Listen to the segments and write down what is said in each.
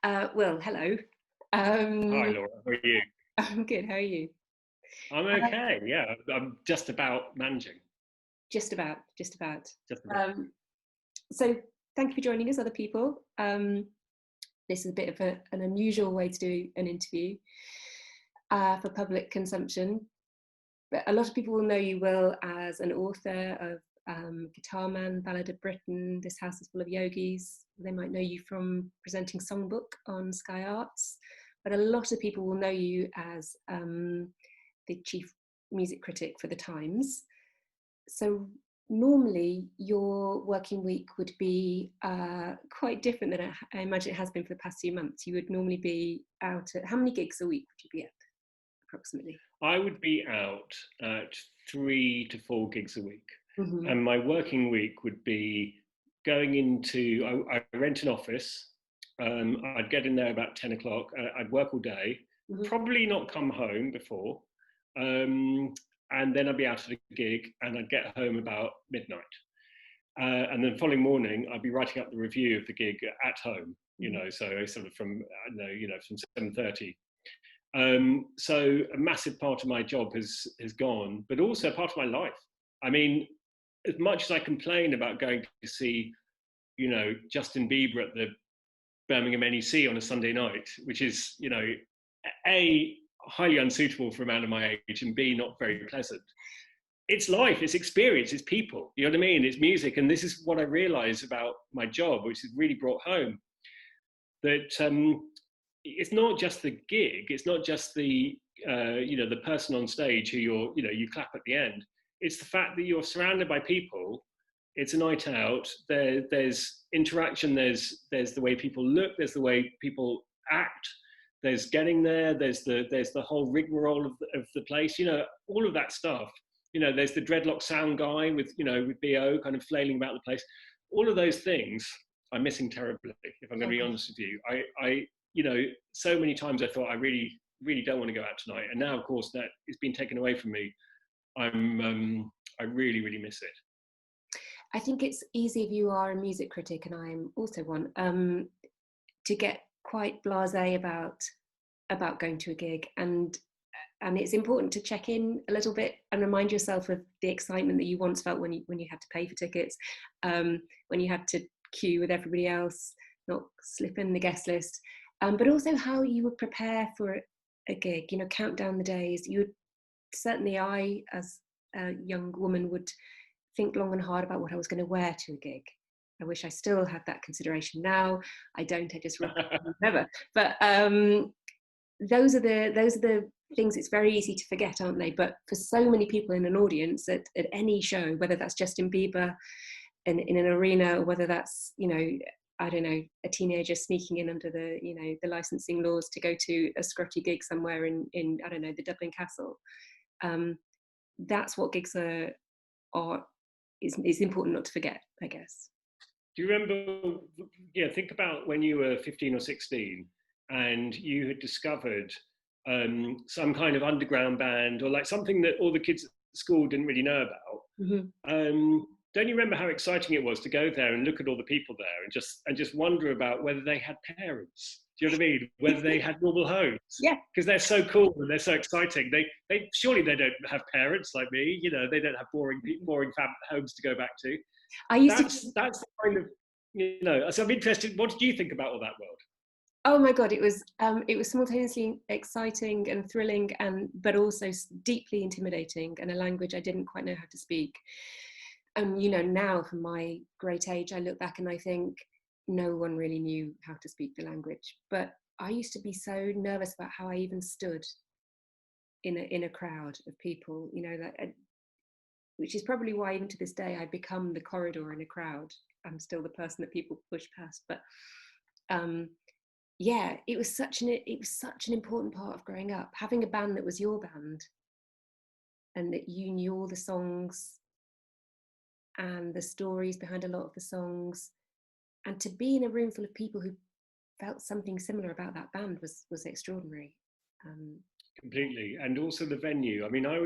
Well, hello. Hi, Um, Laura. How are you? I'm good. How are you? I'm Uh, okay. Yeah, I'm just about managing. just about, just about. Just about. Um, so, thank you for joining us, other people. This is a bit of an unusual way to do an interview for public consumption. But a lot of people will know you, Will, as an author of Guitar Man, Ballad of Britain, This House is Full of Yogis. They might know you from presenting Songbook on Sky Arts. But a lot of people will know you as the chief music critic for The Times. So normally your working week would be quite different than I imagine it has been for the past few months. You would normally be out at, how many gigs a week would you be at approximately? I would be out at 3 to 4 gigs a week, Mm-hmm. and my working week would be going into. I rent an office. I'd get in there about 10 o'clock. I'd work all day. Mm-hmm. Probably not come home before, um, and then I'd be out at a gig, and I'd get home about midnight. And then the following morning, I'd be writing up the review of the gig at home. Mm-hmm. So sort of from from 7:30. So a massive part of my job has gone, but also part of my life. I mean, as much as I complain about going to see, Justin Bieber at the Birmingham NEC on a Sunday night, which is, a highly unsuitable for a man of my age, and b not very pleasant. It's life, it's experience, it's people. You know what I mean? It's music, and this is what I realised about my job, which has really brought home that it's not just the gig, it's not just the person on stage who you clap at the end. It's the fact that you're surrounded by people. It's a night out. There's interaction. There's the way people look. There's the way people act. There's getting there. There's the whole rigmarole of the place. All of that stuff. There's the dreadlock sound guy with Bo kind of flailing about the place. All of those things I'm missing terribly. If I'm going to be honest with you, so many times I thought I really, really don't want to go out tonight, and now, of course, that it's been taken away from me. I really, really miss it. I think it's easy if you are a music critic, and I'm also one, to get quite blasé about going to a gig, and it's important to check in a little bit and remind yourself of the excitement that you once felt when you had to pay for tickets, when you had to queue with everybody else, not slip in the guest list, but also how you would prepare for a gig. Count down the days. Certainly, I, as a young woman, would think long and hard about what I was going to wear to a gig. I wish I still had that consideration now. I don't. I just rock whatever. But those are the things. It's very easy to forget, aren't they? But for so many people in an audience at any show, whether that's Justin Bieber in an arena, or whether that's I don't know, a teenager sneaking in under the licensing laws to go to a scrotty gig somewhere in I don't know, the Dublin Castle. Um, that's what gigs are is important not to forget, I guess. Do you remember? Yeah, think about when you were 15 or 16, and you had discovered some kind of underground band, or like something that all the kids at school didn't really know about. Mm-hmm. Don't you remember how exciting it was to go there and look at all the people there, and just wonder about whether they had parents? Do you know what I mean? Whether they had normal homes, Yeah, because they're so cool and they're so exciting. They surely they don't have parents like me. They don't have boring homes to go back to. I used to. That's the kind of So I'm interested. What did you think about all that world? Oh my god, it was simultaneously exciting and thrilling, and but also deeply intimidating, and a language I didn't quite know how to speak. And now from my great age, I look back and I think no one really knew how to speak the language. But I used to be so nervous about how I even stood in a crowd of people, which is probably why even to this day I become the corridor in a crowd. I'm still the person that people push past. But um, yeah, it was such an important part of growing up, having a band that was your band, and that you knew all the songs and the stories behind a lot of the songs, and to be in a room full of people who felt something similar about that band was extraordinary. Um, Completely, and also the venue. I mean, I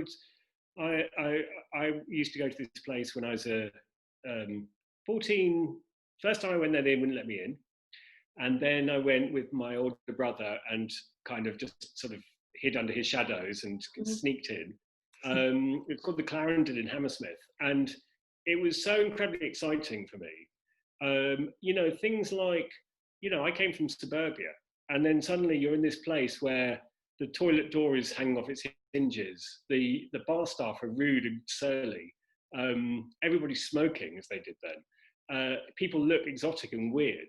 used to go to this place when I was 14. First time I went there, they wouldn't let me in. And then I went with my older brother and kind of just sort of hid under his shadows and sneaked in. It's called the Clarendon in Hammersmith, and it was so incredibly exciting for me. You know, things like, you know, I came from suburbia, and then suddenly you're in this place where the toilet door is hanging off its hinges, the bar staff are rude and surly, everybody's smoking as they did then. People look exotic and weird.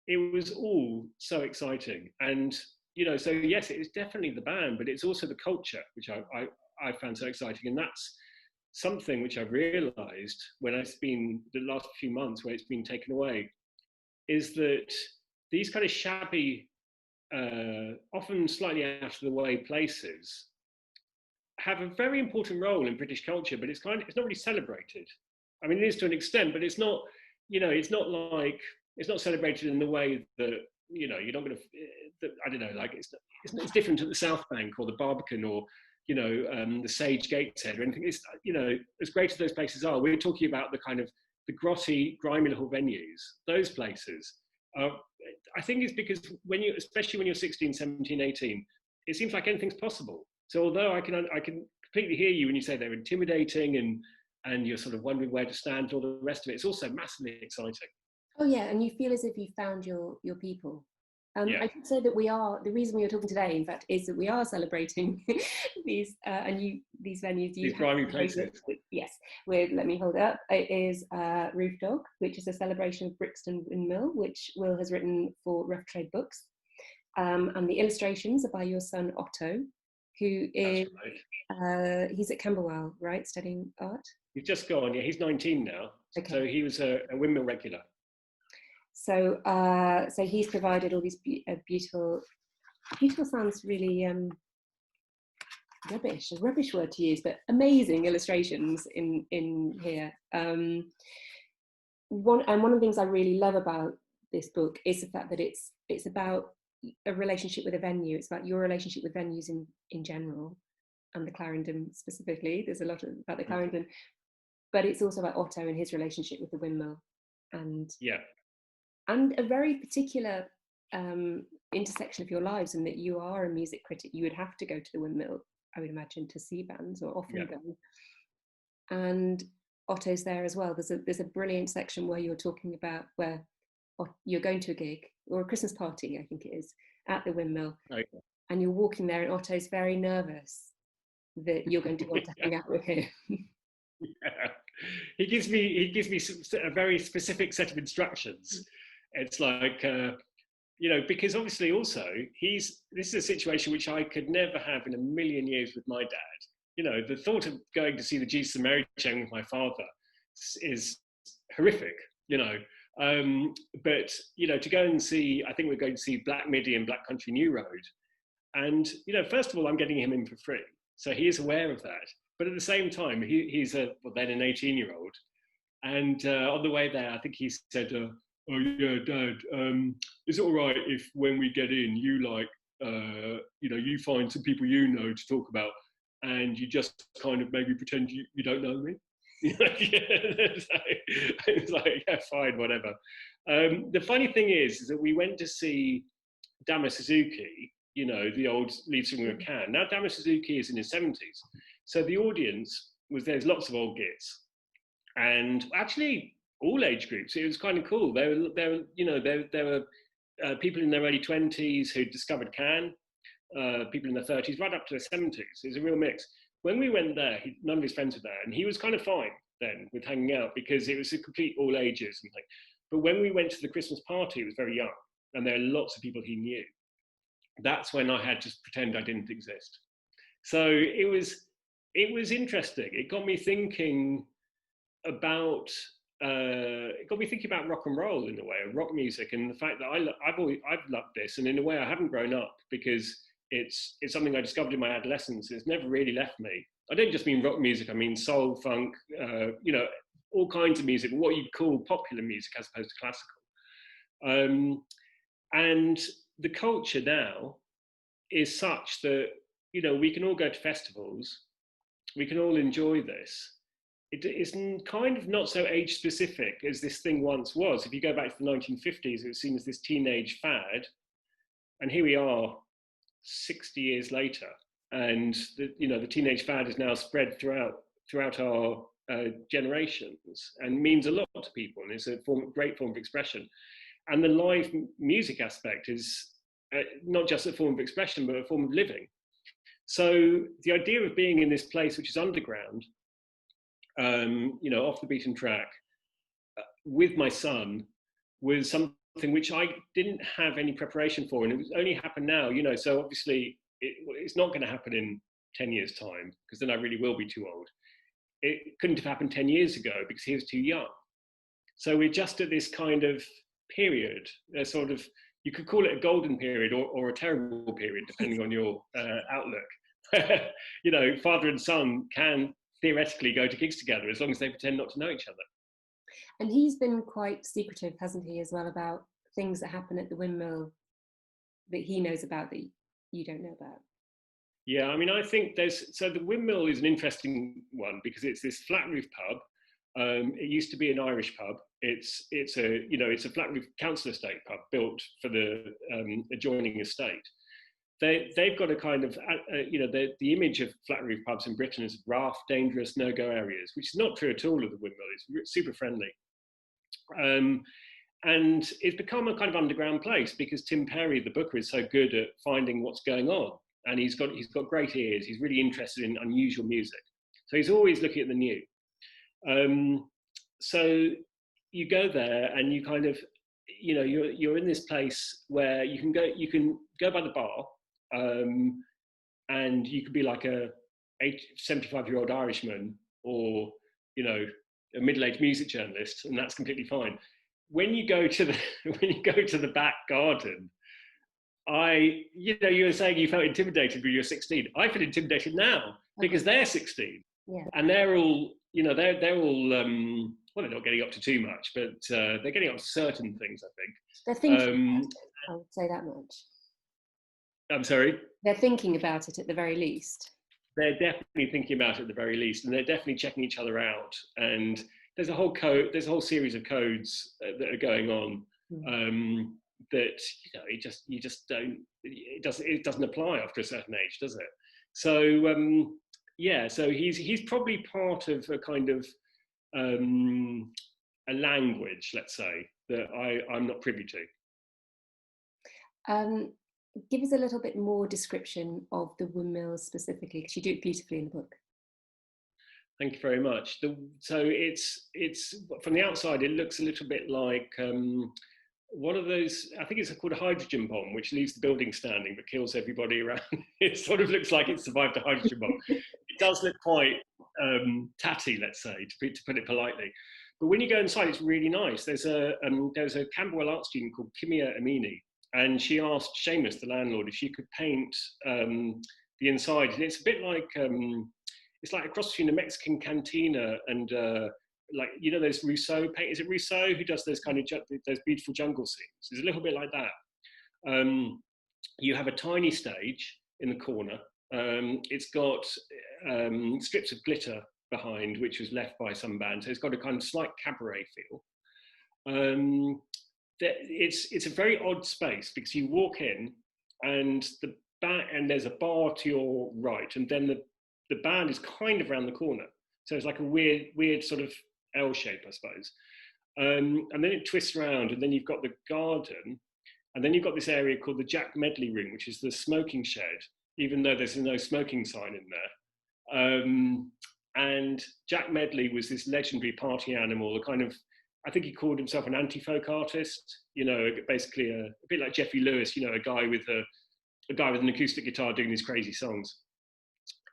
It was all so exciting, and you know, so yes, it is definitely the band, but it's also the culture which I found so exciting, and that's something which I've realised when it's been the last few months where it's been taken away, is that these kind of shabby, often slightly out of the way places have a very important role in British culture, but it's not really celebrated. I mean, it is to an extent, but it's not, you know, it's not like, it's not celebrated in the way that, you know, you're not going to, I don't know, like it's different at the South Bank or the Barbican or, you know, the Sage Gateshead or anything. It's, you know, as great as those places are, we're talking about the kind of the grotty, grimy little venues, those places. I think it's because when you, especially when you're 16, 17, 18, it seems like anything's possible. So although I can completely hear you when you say they're intimidating and you're sort of wondering where to stand and all the rest of it, it's also massively exciting. Oh yeah, and you feel as if you found your people. Yeah. I should say that the reason we are talking today, in fact, is that we are celebrating these these venues. These grimy places. Yes, let me hold it up. It is Roof Dog, which is a celebration of Brixton Windmill, which Will has written for Rough Trade Books. And the illustrations are by your son Otto, who is, right. He's at Camberwell, right, studying art? He's just gone, yeah, he's 19 now. Okay. So he was a windmill regular. So, so he's provided all these beautiful sounds really rubbish, a rubbish word to use, but amazing illustrations in here. One of the things I really love about this book is the fact that it's about a relationship with a venue. It's about your relationship with venues in general, and the Clarendon specifically. There's a lot about the Clarendon, but it's also about Otto and his relationship with the windmill, and a very particular intersection of your lives, and that you are a music critic. You would have to go to the windmill, I would imagine, to see bands, or often go. And Otto's there as well. There's a brilliant section where you're talking about where you're going to a gig or a Christmas party, I think it is, at the windmill, and you're walking there, and Otto's very nervous that you're going to want to hang out with him. Yeah. He gives me a very specific set of instructions. It's like, you know, because obviously also this is a situation which I could never have in a million years with my dad. You know, the thought of going to see the Jesus and Mary Chain with my father is horrific, you know. But, you know, to go and see, I think we're going to see Black Midi and Black Country New Road. And, you know, first of all, I'm getting him in for free. So he is aware of that. But at the same time, he's then an 18-year-old. And on the way there, I think he said, oh yeah, Dad, is it all right if when we get in, you you know, you find some people you know to talk about, and you just kind of maybe pretend you don't know me? It's like, yeah, fine, whatever. The funny thing is that we went to see Damo Suzuki, you know, the old lead singer of Can. Now Damo Suzuki is in his 70s. So the audience there's lots of old gits. And actually, all age groups. It was kind of cool. There were people in their early 20s who discovered Can, people in their 30s, right up to their 70s. It was a real mix. When we went there, none of his friends were there, and he was kind of fine then with hanging out because it was a complete all ages and thing. But when we went to the Christmas party, he was very young, and there are lots of people he knew. That's when I had to pretend I didn't exist. So it was interesting. It got me thinking about rock and roll in a way, rock music, and the fact that I've loved this, and in a way I haven't grown up because it's something I discovered in my adolescence. It's never really left me. I don't just mean rock music. I mean soul, funk, you know, all kinds of music, what you'd call popular music as opposed to classical. And the culture now is such that, you know, we can all go to festivals, we can all enjoy this, it's kind of not so age specific as this thing once was. If you go back to the 1950s, it was seen as this teenage fad, and here we are 60 years later, and the teenage fad is now spread throughout our generations and means a lot to people, and it's a great form of expression. And the live music aspect is not just a form of expression, but a form of living. So the idea of being in this place which is underground, off the beaten track, with my son, was something which I didn't have any preparation for, and it was only happened now. So obviously it's not going to happen in 10 years' time, because then I really will be too old. It couldn't have happened 10 years ago because he was too young. So we're just at this kind of period, sort of, you could call it a golden period or a terrible period, depending on your outlook. Father and son can theoretically go to gigs together as long as they pretend not to know each other. And he's been quite secretive, hasn't he, as well, about things that happen at the Windmill that he knows about that you don't know about? Yeah, I mean, I think the Windmill is an interesting one because it's this flat roof pub. It used to be an Irish pub. It's a flat roof council estate pub built for the adjoining estate. They've got a kind of the image of flat roof pubs in Britain is rough, dangerous, no-go areas, which is not true at all of the Windmill. It's super friendly. And it's become a kind of underground place because Tim Perry, the booker, is so good at finding what's going on, and he's got great ears. He's really interested in unusual music, so he's always looking at the new. So you go there, and you kind of, you're in this place where you can go by the bar, and you could be like a 75-year-old Irishman, or a middle-aged music journalist, and that's completely fine. When you go to the back garden, you were saying you felt intimidated when you were 16. I feel intimidated now because they're 16, yeah, and they're all, they're all, well, they're not getting up to too much, but they're getting up to certain things, I think. They're thinking about it, I would say that much. I'm sorry? They're thinking about it at the very least. They're definitely thinking about it at the very least, and they're definitely checking each other out. And there's a whole series of codes that are going on that it doesn't apply after a certain age, does it? So so he's probably part of a kind of a language, let's say, that I'm not privy to. Give us a little bit more description of the Windmill specifically, because you do it beautifully in the book. Thank you very much. So it's from the outside, it looks a little bit like one of those, I think it's called a hydrogen bomb, which leaves the building standing but kills everybody around. It sort of looks like it survived a hydrogen bomb. It does look quite tatty, let's say, to put it politely. But when you go inside, it's really nice. There's a Camberwell art student called Kimia Amini, and she asked Seamus, the landlord, if she could paint the inside. And it's a bit like, it's like a cross between a Mexican cantina and those Rousseau paint. Is it Rousseau who does those kind of those beautiful jungle scenes? It's a little bit like that. You have a tiny stage in the corner. It's got strips of glitter behind, which was left by some band. So it's got a kind of slight cabaret feel. It's a very odd space because you walk in and there's a bar to your right, and then the band is kind of around the corner. So it's like a weird sort of L shape, I suppose. And then it twists around, and then you've got the garden, and then you've got this area called the Jack Medley Room, which is the smoking shed, even though there's no smoking sign in there. And Jack Medley was this legendary party animal, a kind of, I think he called himself an anti-folk artist, basically a bit like Jeffrey Lewis, a guy with an acoustic guitar doing these crazy songs.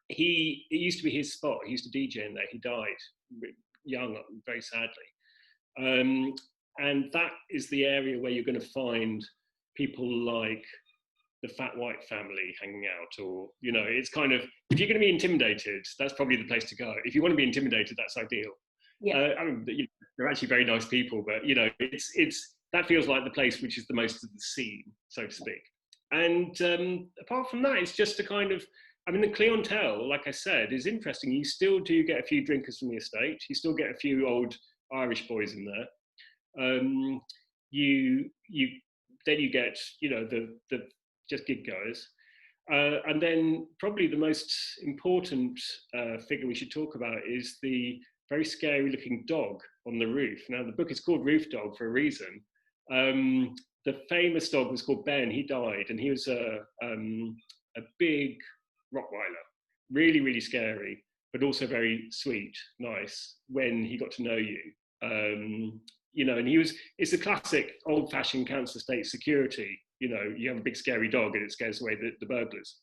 It used to be his spot. He used to DJ in there. He died young, very sadly. And that is the area where you're going to find people like the Fat White Family hanging out, or, it's kind of, if you're going to be intimidated, that's probably the place to go. If you want to be intimidated, that's ideal. Yeah. I mean, they're actually very nice people, but it's that feels like the place which is the most of the scene, so to speak. And apart from that, it's just a kind of I mean, the clientele, like I said, is interesting. You still do get a few drinkers from the estate. You still get a few old Irish boys in there. You then you get, you know, the just gig goers. And then probably the most important figure we should talk about is the very scary looking dog on the roof. Now, the book is called Roof Dog for a reason. The famous dog was called Ben. He died, and he was a big Rottweiler, really, really scary, but also very sweet, nice when he got to know you. You know, and it's a classic old fashioned council estate security. You know, you have a big scary dog and it scares away the burglars.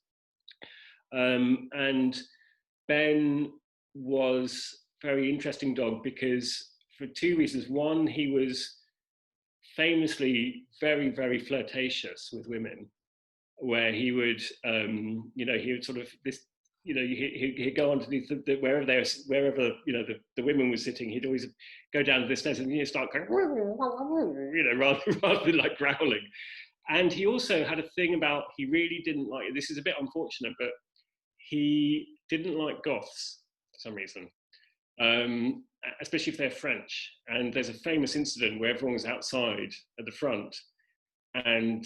And Ben was a very interesting dog because for two reasons. One, he was famously very, very flirtatious with women, where he would, you know, he would sort of this, you know, he'd go underneath wherever you know the women were sitting. He'd always go down to the stairs and start going, you know, rather than like growling. And he also had a thing about, he really didn't like, this is a bit unfortunate, but he didn't like goths for some reason, especially if they're French. And there's a famous incident where everyone was outside at the front, and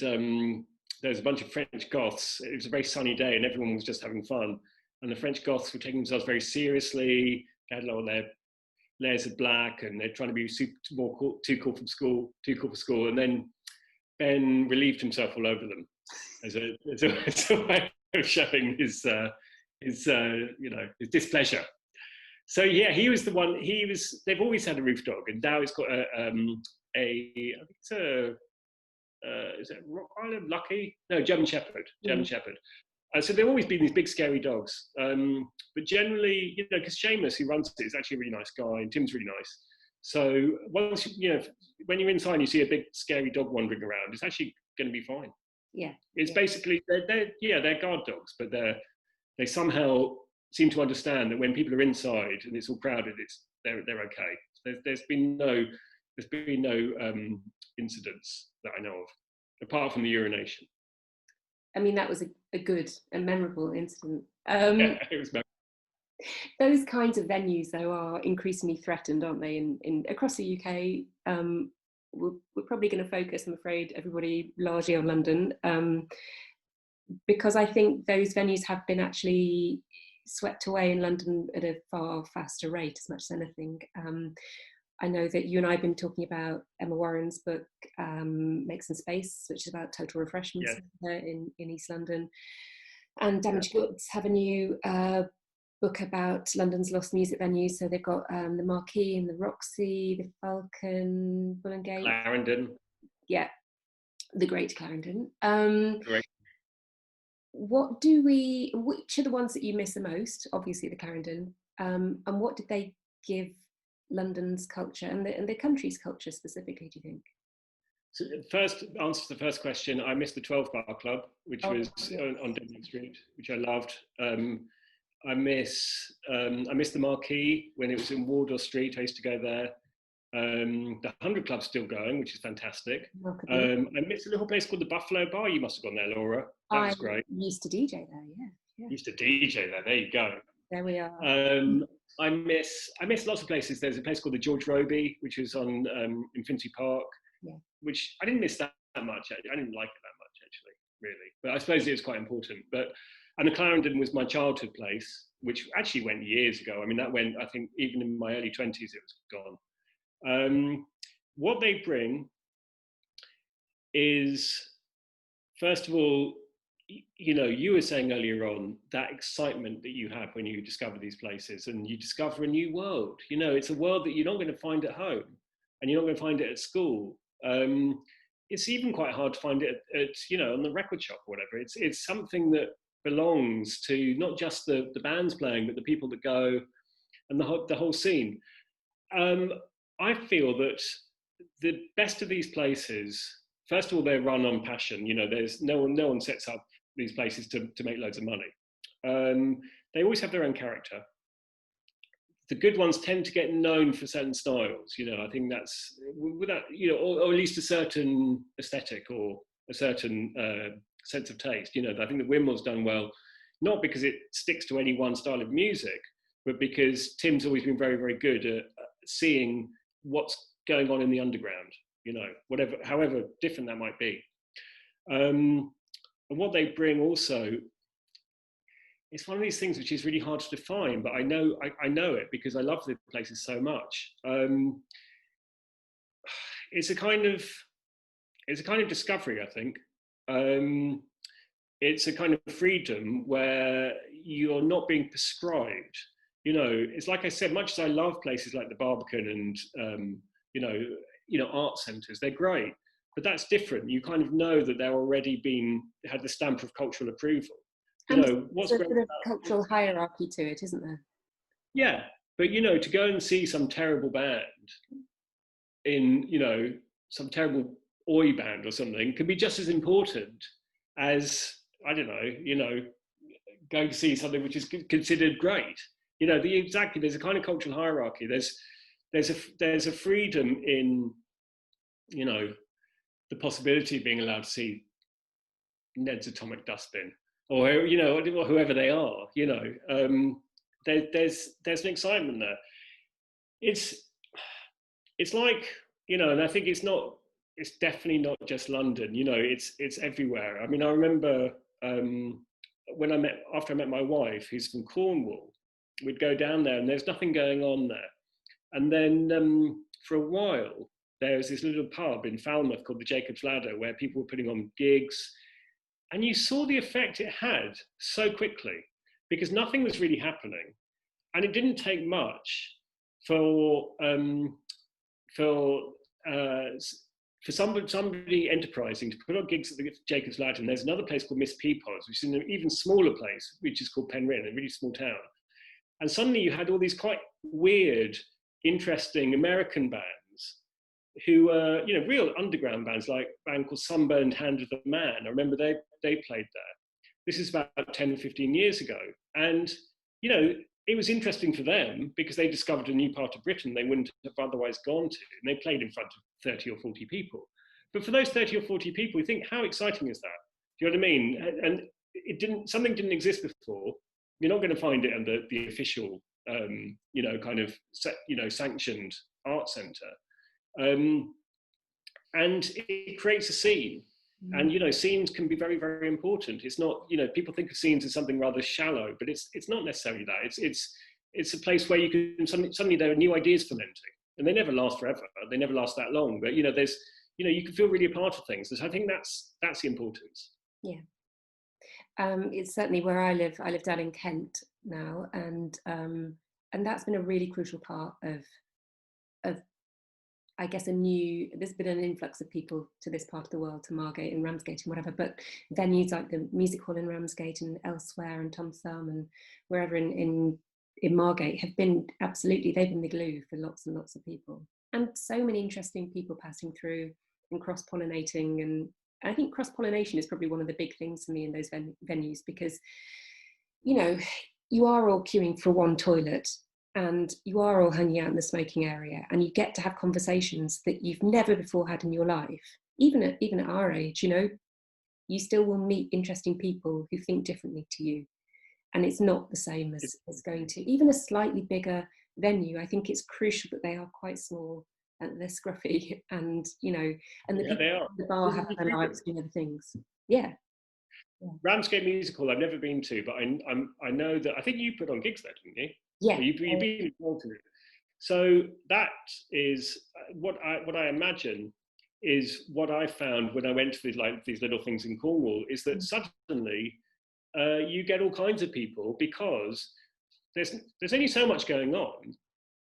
there's a bunch of French goths. It was a very sunny day and everyone was just having fun. And the French goths were taking themselves very seriously. They had all their layers of black and they're trying to be too cool for school. And then Ben relieved himself all over them as a way of showing his you know, his displeasure. So yeah, he was the one. They've always had a roof dog, and now it's got I think it's a is it Rottweiler, Lucky? No, German Shepherd. So there have always been these big scary dogs, but generally, you know, because Seamus, who runs it, is actually a really nice guy, and Tim's really nice. So once you know, when you're inside and you see a big scary dog wandering around, it's actually going to be fine. Yeah, it's basically they're guard dogs, but they somehow seem to understand that when people are inside and it's all crowded, they're okay. There's been no incidents that I know of, apart from the urination. I mean, that was a good and memorable incident. Yeah, it was memorable. Those kinds of venues, though, are increasingly threatened, aren't they? In across the UK, we're probably going to focus, I'm afraid, everybody largely on London, because I think those venues have been actually swept away in London at a far faster rate, as much as anything. I know that you and I have been talking about Emma Warren's book, Make Some Space, which is about total refreshment in East London. And Damaged Goods have a new book about London's lost music venues. So they've got the Marquee and the Roxy, the Falcon, Bull and Gate. Clarendon. Yeah, the Great Clarendon. Correct. Which are the ones that you miss the most? Obviously the Clarendon. And what did they give London's culture and the country's culture specifically, do you think? So first answer to the first question, I missed the 12 Bar Club, which was on Downing Street, which I loved. I miss the Marquee when it was in Wardour Street. I used to go there. The 100 Club's still going, which is fantastic. I miss a little place called the Buffalo Bar. You must have gone there, Laura. That was great. I used to DJ there, yeah. Used to DJ there. There you go. There we are. I miss lots of places. There's a place called the George Robey, which was on Infinity Park, which I didn't miss that much. I didn't like it that much, actually, really. But I suppose it was quite important. And the Clarendon was my childhood place, which actually went years ago. I mean, that went, I think, even in my early 20s, it was gone. What they bring is, first of all, you know, you were saying earlier on that excitement that you have when you discover these places and you discover a new world. You know, it's a world that you're not going to find at home and you're not going to find it at school. It's even quite hard to find it at you know, on the record shop or whatever. It's something that belongs to not just the bands playing, but the people that go and the whole scene. I feel that the best of these places, first of all, they're run on passion. You know, there's no one sets up these places to make loads of money. They always have their own character. The good ones tend to get known for certain styles. You know, I think that's without, you know, or at least a certain aesthetic or a certain sense of taste. You know, I think that Wimwell's done well. not because it sticks to any one style of music, but because Tim's always been very, very good at seeing what's going on in the underground, you know, whatever, however different that might be. And what they bring also, it's one of these things which is really hard to define, but I know it because I love the places so much. It's a kind of discovery, I think. It's a kind of freedom where you're not being prescribed. You know, it's like I said, much as I love places like the Barbican and you know, art centres, they're great, but that's different. You kind of know that they're already had the stamp of cultural approval. You know, what's there's a great sort of cultural hierarchy to it, isn't there? Yeah, but you know, to go and see some terrible band in, you know, some terrible oi band or something can be just as important as, I don't know, you know, going to see something which is considered great. You know, there's a kind of cultural hierarchy. There's a freedom in, you know, the possibility of being allowed to see Ned's Atomic Dustbin, or, you know, whoever they are. You know, there's an excitement there. It's like, you know, and I think it's definitely not just London. You know, it's everywhere. I mean, I remember after I met my wife, who's from Cornwall, we'd go down there and there's nothing going on there. And then for a while, there was this little pub in Falmouth called the Jacob's Ladder where people were putting on gigs. And you saw the effect it had so quickly because nothing was really happening. And it didn't take much for somebody enterprising to put on gigs at the Jacob's Ladder. And there's another place called Miss Peapod's, which is an even smaller place, which is called Penryn, a really small town. And suddenly you had all these quite weird, interesting American bands who were, you know, real underground bands, like a band called Sunburned Hand of the Man. I remember they played there. This is about 10 or 15 years ago. And, you know, it was interesting for them because they discovered a new part of Britain they wouldn't have otherwise gone to. And they played in front of 30 or 40 people. But for those 30 or 40 people, you think, how exciting is that? Do you know what I mean? And something didn't exist before. You're not going to find it under the official, you know, kind of, you know, sanctioned art centre. And it creates a scene. And, you know, scenes can be very, very important. It's not, you know, people think of scenes as something rather shallow, but it's not necessarily that. It's a place where you can suddenly there are new ideas fermenting, and they never last forever. They never last that long. But, you know, you can feel really a part of things. So I think that's the importance. Yeah. It's certainly where I live. I live down in Kent now, and that's been a really crucial part of I guess there's been an influx of people to this part of the world, to Margate and Ramsgate and whatever, but venues like the Music Hall in Ramsgate and elsewhere and Tom Thumb and wherever in Margate have been they've been the glue for lots and lots of people. And so many interesting people passing through and cross-pollinating. And I think cross-pollination is probably one of the big things for me in those venues because, you know, you are all queuing for one toilet and you are all hanging out in the smoking area and you get to have conversations that you've never before had in your life. Even at our age, you know, you still will meet interesting people who think differently to you. And it's not the same as going to even a slightly bigger venue. I think it's crucial that they are quite small and they're scruffy and, you know, and the people at the bar have their lives doing other things. Yeah. Ramsgate Music Hall I've never been to, but I know that, I think you put on gigs there, didn't you? Yeah. You've been involved in it. So that is what I imagine is what I found when I went to these little things in Cornwall, is that suddenly you get all kinds of people because there's only so much going on,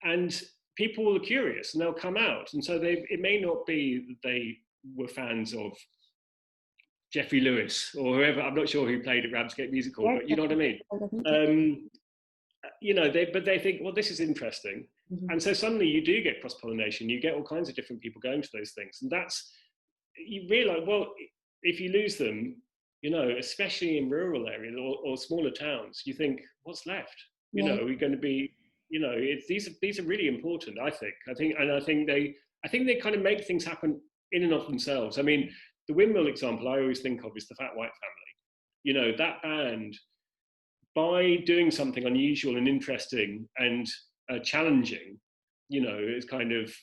and people are curious and they'll come out. And so it may not be that they were fans of Jeffrey Lewis or whoever, I'm not sure who played at Ramsgate Music Hall, but you know what I mean? You know, but they think, well, this is interesting. Mm-hmm. And so suddenly you do get cross-pollination, you get all kinds of different people going to those things. And you realize, well, if you lose them, you know, especially in rural areas or smaller towns, you think, what's left? You know, we're going to be, you know, these are really important, I think. I think they kind of make things happen in and of themselves. I mean, the Windmill example I always think of is the Fat White Family. You know, that band by doing something unusual and interesting and challenging, you know, it's kind of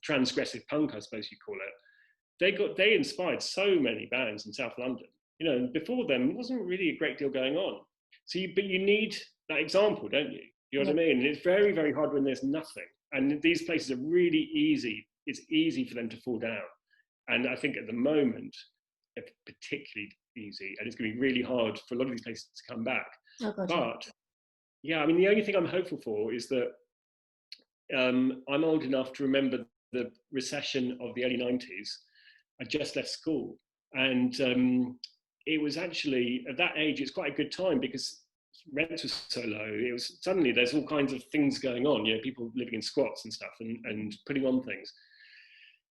transgressive punk, I suppose you call it. They inspired so many bands in South London. You know, and before them, there wasn't really a great deal going on. So, but you need that example, don't you? You know what I mean? And it's very, very hard when there's nothing. And these places are really easy. It's easy for them to fall down. And I think at the moment, it's particularly easy, and it's going to be really hard for a lot of these places to come back. Oh, God, but yeah, I mean, the only thing I'm hopeful for is that I'm old enough to remember the recession of the early 90s. I just left school, and it was actually, at that age, it's quite a good time because rent was so low. It was suddenly there's all kinds of things going on, you know, people living in squats and stuff, and putting on things.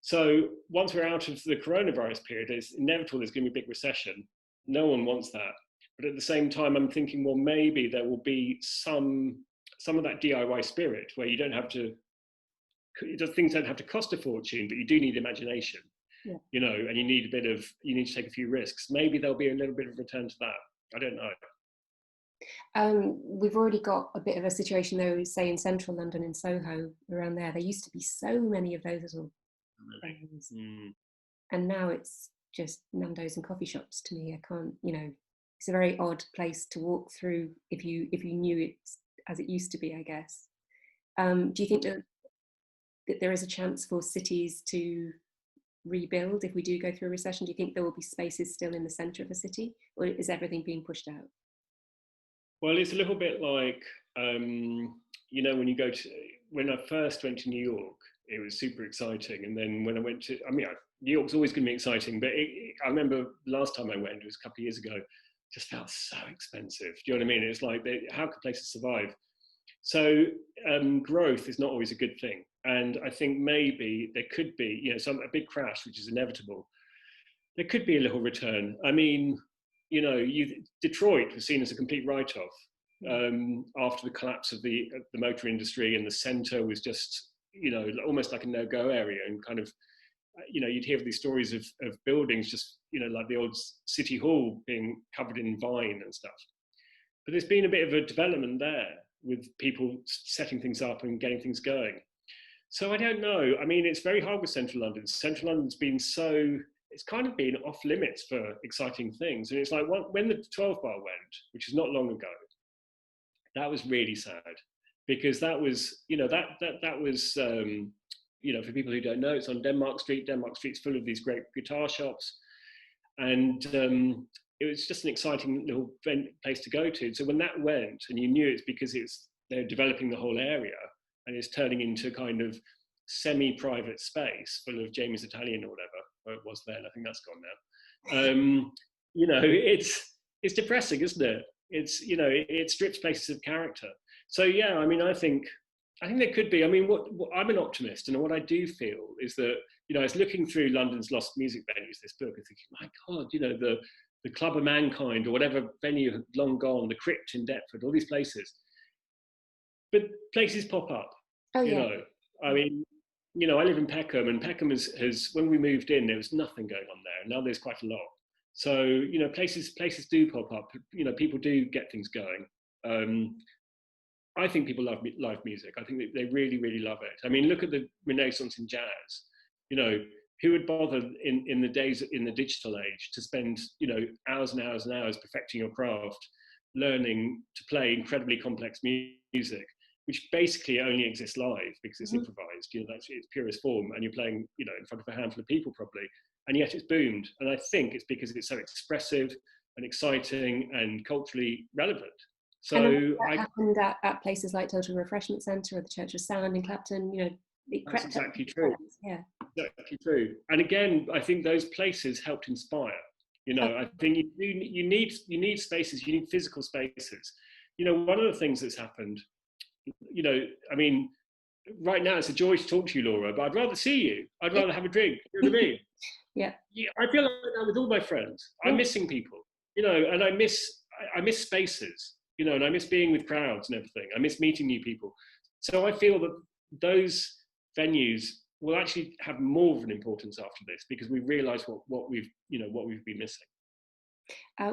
So once we're out of the coronavirus period, it's inevitable there's going to be a big recession. No one wants that. But at the same time, I'm thinking, well, maybe there will be some of that DIY spirit where you don't have to, things don't have to cost a fortune, but you do need imagination, you know, and you need to take a few risks. Maybe there'll be a little bit of return to that. I don't know. We've already got a bit of a situation though, say in central London, in Soho, around there. There used to be so many of those little things. And now it's just Nando's and coffee shops to me. I can't, you know, it's a very odd place to walk through if you knew it as it used to be, I guess. Do you think that there is a chance for cities to rebuild if we do go through a recession? Do you think there will be spaces still in the centre of a city, or is everything being pushed out? Well, it's a little bit like, you know, when I first went to New York, it was super exciting. And then when I went to, I mean, New York's always going to be exciting, but I remember last time I went, it was a couple of years ago, just felt so expensive. Do you know what I mean? It's like, how can places survive? So growth is not always a good thing. And I think maybe there could be, you know, a big crash, which is inevitable. There could be a little return. I mean, you know, Detroit was seen as a complete write-off after the collapse of the motor industry, and the center was just, you know, almost like a no-go area, and kind of, you know, you'd hear these stories of buildings just, you know, like the old city hall being covered in vine and stuff. But there's been a bit of a development there with people setting things up and getting things going. So I don't know. I mean, it's very hard with Central London. Central London's been it's kind of been off limits for exciting things. And it's like when the 12 Bar went, which is not long ago, that was really sad, because that was, you know, that was, you know, for people who don't know, it's on Denmark Street. Denmark Street's full of these great guitar shops. And it was just an exciting little place to go to. So when that went, and you knew it's because they're developing the whole area, and it's turning into kind of semi-private space full of Jamie's Italian or whatever, or it was then, I think that's gone now. You know, it's depressing, isn't it? It's, you know, it strips places of character. So yeah, I mean, I think there could be. I mean, what I'm an optimist, and what I do feel is that, you know, I was looking through London's lost music venues, this book, and thinking, my God, you know, the Club of Mankind or whatever venue had long gone, the Crypt in Deptford, all these places. But places pop up. Oh, yeah. You know, I mean, you know, I live in Peckham, and Peckham has when we moved in, there was nothing going on there. Now there's quite a lot. So, you know, places do pop up. You know, people do get things going. I think people love live music. I think they really, really love it. I mean, look at the Renaissance in jazz. You know, who would bother in the days in the digital age to spend, you know, hours and hours and hours perfecting your craft, learning to play incredibly complex music, which basically only exists live because it's improvised. You know, that's its purest form, and you're playing, you know, in front of a handful of people probably, and yet it's boomed. And I think it's because it's so expressive and exciting and culturally relevant. So that happened at places like Total Refreshment Centre or the Church of Sound in Clapton. You know, that's exactly true. Yeah, exactly true. And again, I think those places helped inspire. You know, I think you need spaces. You need physical spaces. You know, one of the things that's happened, you know, I mean, right now it's a joy to talk to you, Laura, but I'd rather see you. I'd rather have a drink. You know what I mean? Yeah. I feel like that with all my friends. I'm missing people, you know, and I miss spaces, you know, and I miss being with crowds and everything. I miss meeting new people. So I feel that those venues will actually have more of an importance after this, because we realise what we've been missing.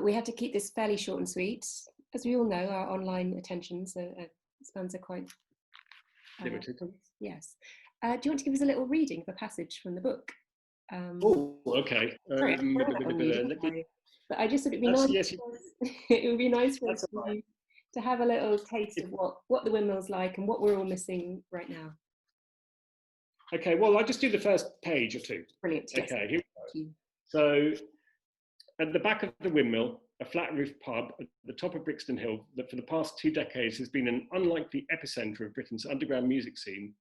We have to keep this fairly short and sweet. as we all know, our online attentions spans are quite limited. Yes. Do you want to give us a little reading of a passage from the book? Oh, okay. Sorry, I'm on you, didn't I? But I just thought it'd be nice. Yes, it would be nice for us right. to have a little taste of what the windmill's like and what we're all missing right now. Okay, well, I'll just do the first page or two. Brilliant. Yes. Okay, here we go. So, at the back of the windmill, a flat-roofed pub at the top of Brixton Hill that for the past 2 decades has been an unlikely epicenter of Britain's underground music scene,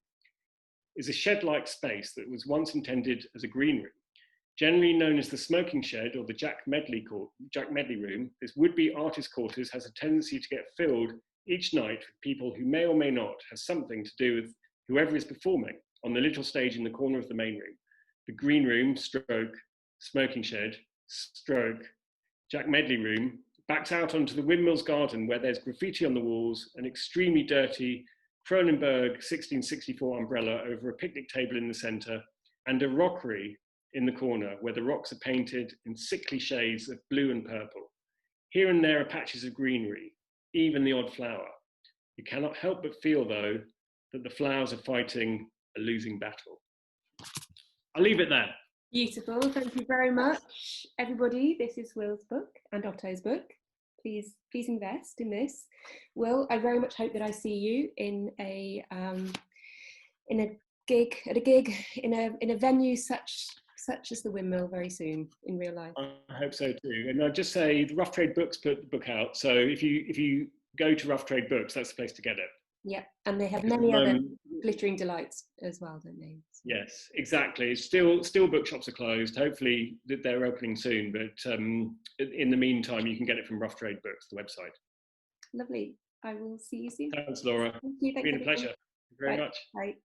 is a shed-like space that was once intended as a green room. Generally known as the smoking shed or the Jack Medley room, this would-be artist quarters has a tendency to get filled each night with people who may or may not have something to do with whoever is performing on the little stage in the corner of the main room. The green room, stroke, smoking shed, stroke, Jack Medley room, backs out onto the windmill's garden where there's graffiti on the walls, an extremely dirty Cronenberg 1664 umbrella over a picnic table in the centre, and a rockery in the corner where the rocks are painted in sickly shades of blue and purple. Here and there are patches of greenery, even the odd flower. You cannot help but feel, though, that the flowers are fighting a losing battle. I'll leave it there. Beautiful. Thank you very much, everybody. This is Will's book and Otto's book. Please invest in this. Will, I very much hope that I see you in a gig in a venue such as the Windmill very soon in real life. I hope so too. And I'll just say the Rough Trade Books put the book out. So if you go to Rough Trade Books, that's the place to get it. Yeah, and they have many other glittering delights as well, don't they? Yes, exactly. Still bookshops are closed. Hopefully they're opening soon, but in the meantime, you can get it from Rough Trade Books, the website. Lovely. I will see you soon. Thanks, Laura. Thank you. It's been a pleasure. Thank you very much. Bye.